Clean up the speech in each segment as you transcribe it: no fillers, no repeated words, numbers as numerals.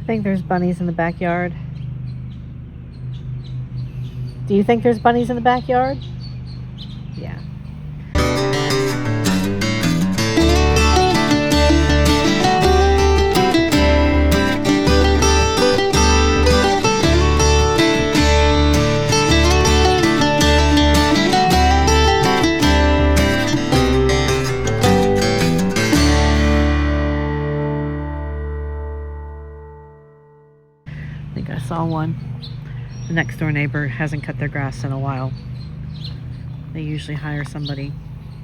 I think there's bunnies in the backyard. Do you think there's bunnies in the backyard? Yeah. I think I saw one. The next door neighbor hasn't cut their grass in a while. They usually hire somebody,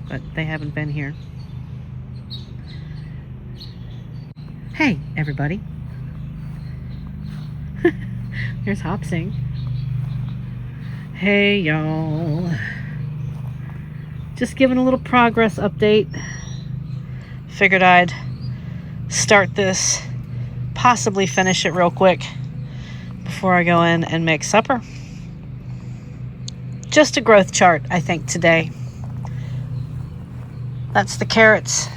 but they haven't been here. Hey, everybody. There's Hopsing. Hey, y'all. Just giving a little progress update. Figured I'd start this, possibly finish it real quick before I go in and make supper. Just a growth chart, I think, today. That's the carrots.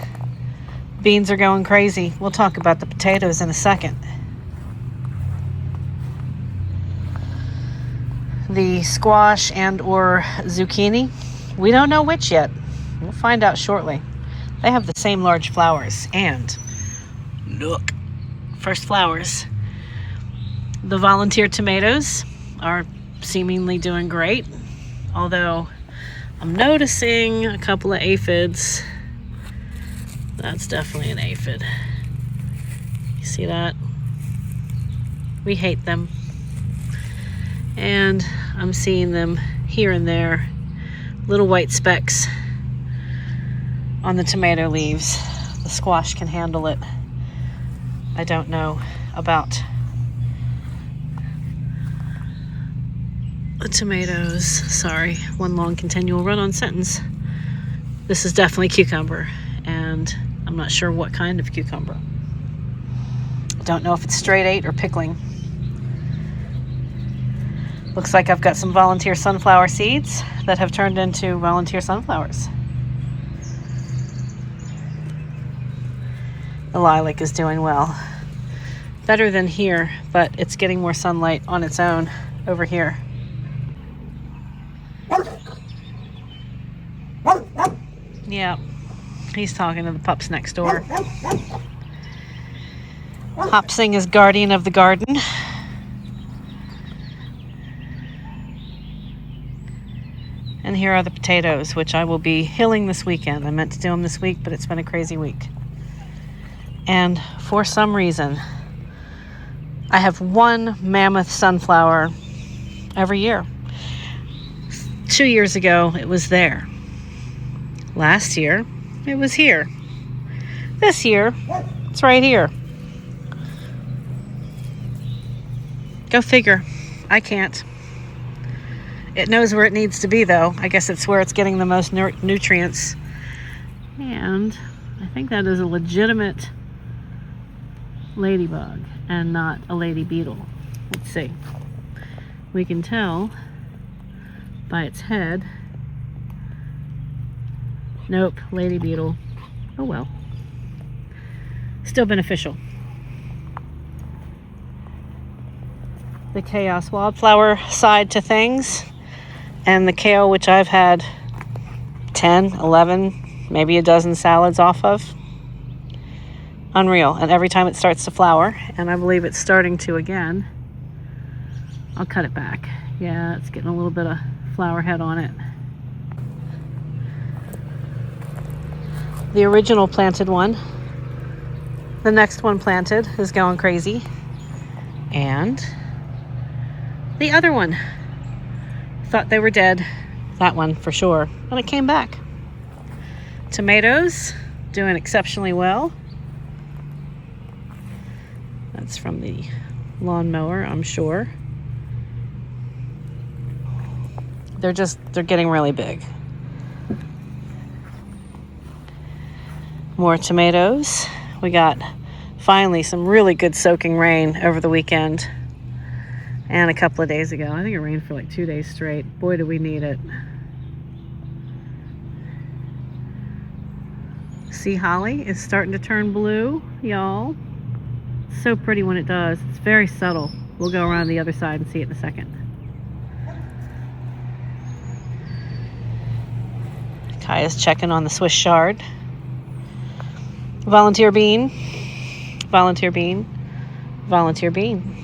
Beans are going crazy. We'll talk about the potatoes in a second. The squash and or zucchini, we don't know which yet. We'll find out shortly. They have the same large flowers, and look, first flowers. The volunteer tomatoes are seemingly doing great, although I'm noticing a couple of aphids. That's definitely an aphid. You see that? We hate them. And I'm seeing them here and there, little white specks on the tomato leaves. The squash can handle it. I don't know about the tomatoes. Sorry, one long continual run-on sentence. This is definitely cucumber, and I'm not sure what kind of cucumber. I don't know if it's straight ate or pickling. Looks like I've got some volunteer sunflower seeds that have turned into volunteer sunflowers. The lilac is doing well. Better than here, but it's getting more sunlight on its own over here. Yeah, he's talking to the pups next door. Hopsing is guardian of the garden. And here are the potatoes, which I will be hilling this weekend. I meant to do them this week, but it's been a crazy week. And for some reason, I have one mammoth sunflower every year. 2 years ago, it was there. Last year, it was here. This year, it's right here. Go figure. I can't. It knows where it needs to be, though. I guess it's where it's getting the most nutrients. And I think that is a legitimate ladybug and not a lady beetle. Let's see. We can tell by its head. Nope, lady beetle. Oh well. Still beneficial. The chaos wildflower side to things, and the kale, which I've had 10, 11, maybe a dozen salads off of. Unreal. And every time it starts to flower, and I believe it's starting to again, I'll cut it back. Yeah, it's getting a little bit of flower head on it. The original planted one. The next one planted is going crazy. And the other one. Thought they were dead. That one for sure. And it came back. Tomatoes doing exceptionally well. That's from the lawnmower, I'm sure. They're getting really big. More tomatoes. We got finally some really good soaking rain over the weekend and a couple of days ago. I think it rained for like 2 days straight. Boy, do we need it. Sea holly is starting to turn blue, y'all. It's so pretty when it does. It's very subtle. We'll go around the other side and see it in a second. Kaya's checking on the Swiss chard. Volunteer bean. Volunteer bean. Volunteer bean.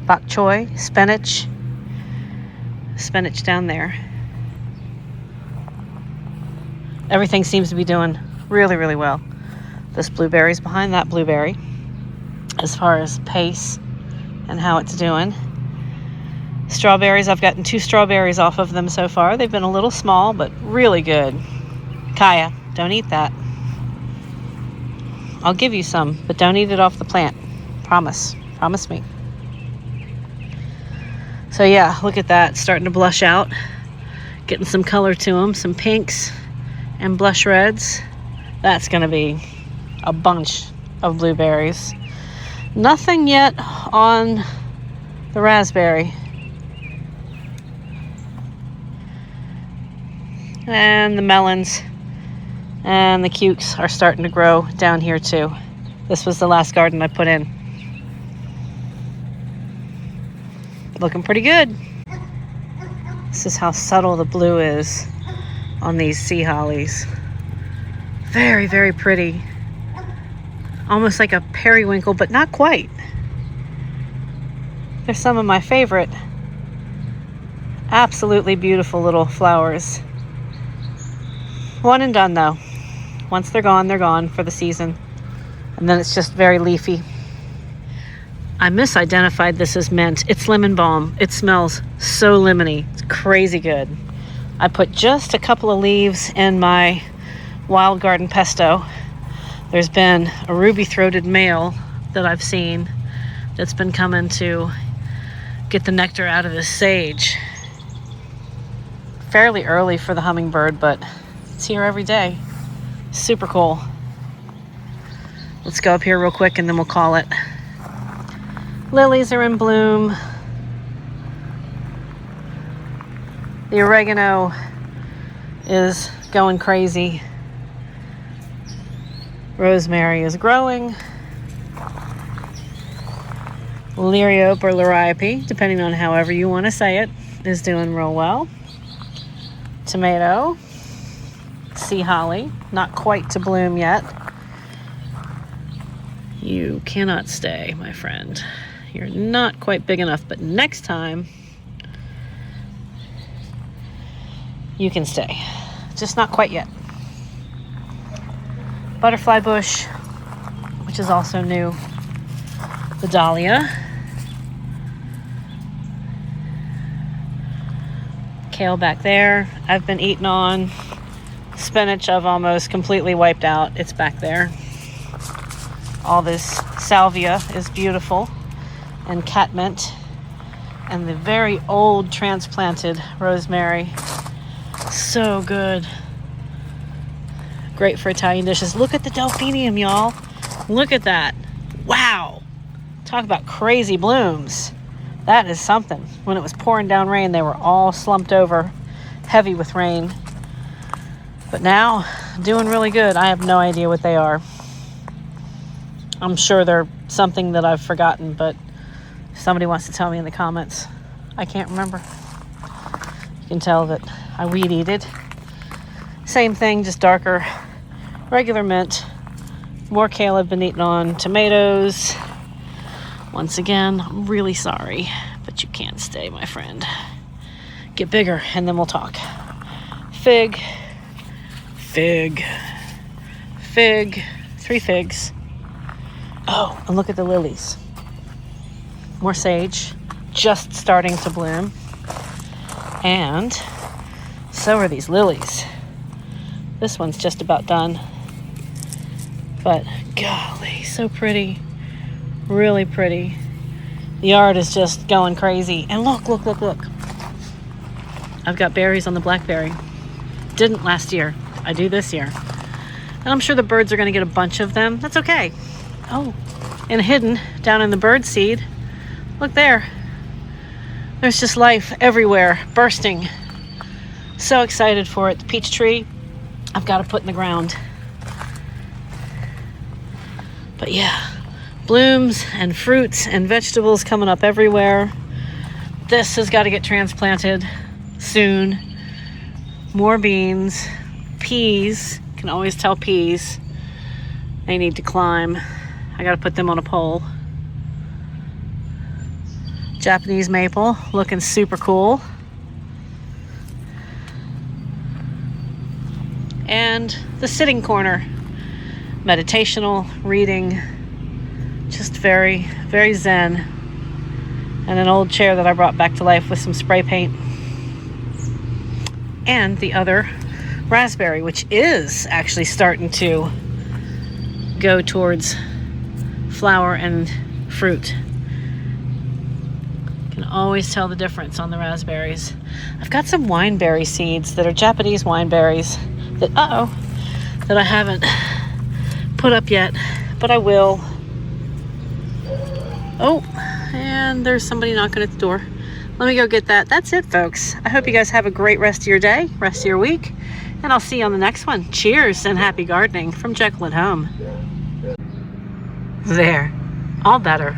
Bok choy, spinach. Spinach down there. Everything seems to be doing really, really well. This blueberry's behind that blueberry as far as pace and how it's doing. Strawberries, I've gotten 2 strawberries off of them so far. They've been a little small, but really good. Kaya, don't eat that. I'll give you some, but don't eat it off the plant. Promise. Promise me. So yeah, look at that. Starting to blush out. Getting some color to them. Some pinks and blush reds. That's going to be a bunch of blueberries. Nothing yet on the raspberry. And the melons and the cukes are starting to grow down here too. This was the last garden I put in. Looking pretty good. This is how subtle the blue is on these sea hollies. Very, very pretty. Almost like a periwinkle, but not quite. They're some of my favorite. Absolutely beautiful little flowers. One and done though. Once they're gone for the season. And then it's just very leafy. I misidentified this as mint. It's lemon balm. It smells so lemony. It's crazy good. I put just a couple of leaves in my wild garden pesto. There's been a ruby-throated male that I've seen that's been coming to get the nectar out of the sage. Fairly early for the hummingbird, but it's here every day. Super cool. Let's go up here real quick and then we'll call it. Lilies are in bloom. The oregano is going crazy. Rosemary is growing. Liriope or liriope, depending on however you want to say it, is doing real well. Tomato. Sea holly, not quite to bloom yet. You cannot stay, my friend. You're not quite big enough, but next time you can stay. Just not quite yet. Butterfly bush, which is also new. The dahlia. Kale back there. I've been eating on. Spinach I've almost completely wiped out. It's back there. All this salvia is beautiful. And catmint. And the very old transplanted rosemary. So good. Great for Italian dishes. Look at the delphinium, y'all. Look at that. Wow. Talk about crazy blooms. That is something. When it was pouring down rain, they were all slumped over, heavy with rain. But now, doing really good. I have no idea what they are. I'm sure they're something that I've forgotten, but if somebody wants to tell me in the comments, I can't remember. You can tell that I weed eated. Same thing, just darker. Regular mint. More kale I've been eating on. Tomatoes. Once again, I'm really sorry, but you can't stay, my friend. Get bigger, and then we'll talk. Fig. Fig. Fig. 3 figs. Oh, and look at the lilies. More sage. Just starting to bloom. And so are these lilies. This one's just about done. But golly, so pretty. Really pretty. The yard is just going crazy. And look, look, look, look. I've got berries on the blackberry. Didn't last year. I do this year. And I'm sure the birds are going to get a bunch of them. That's okay. Oh, and hidden down in the bird seed. Look there. There's just life everywhere, bursting. So excited for it. The peach tree, I've got to put in the ground. But yeah, blooms and fruits and vegetables coming up everywhere. This has got to get transplanted soon. More beans, peas. Can always tell peas. They need to climb. I got to put them on a pole. Japanese maple, looking super cool. And the sitting corner, meditational, reading, just very, very zen. And an old chair that I brought back to life with some spray paint. And the other raspberry, which is actually starting to go towards flower and fruit. Can always tell the difference on the raspberries. I've got some wineberry seeds that are Japanese wineberries that I haven't put up yet, but I will. Oh, and there's somebody knocking at the door. Let me go get that. That's it, folks. I hope you guys have a great rest of your day, rest of your week, and I'll see you on the next one. Cheers and happy gardening from Jekyll at Home. There, all better.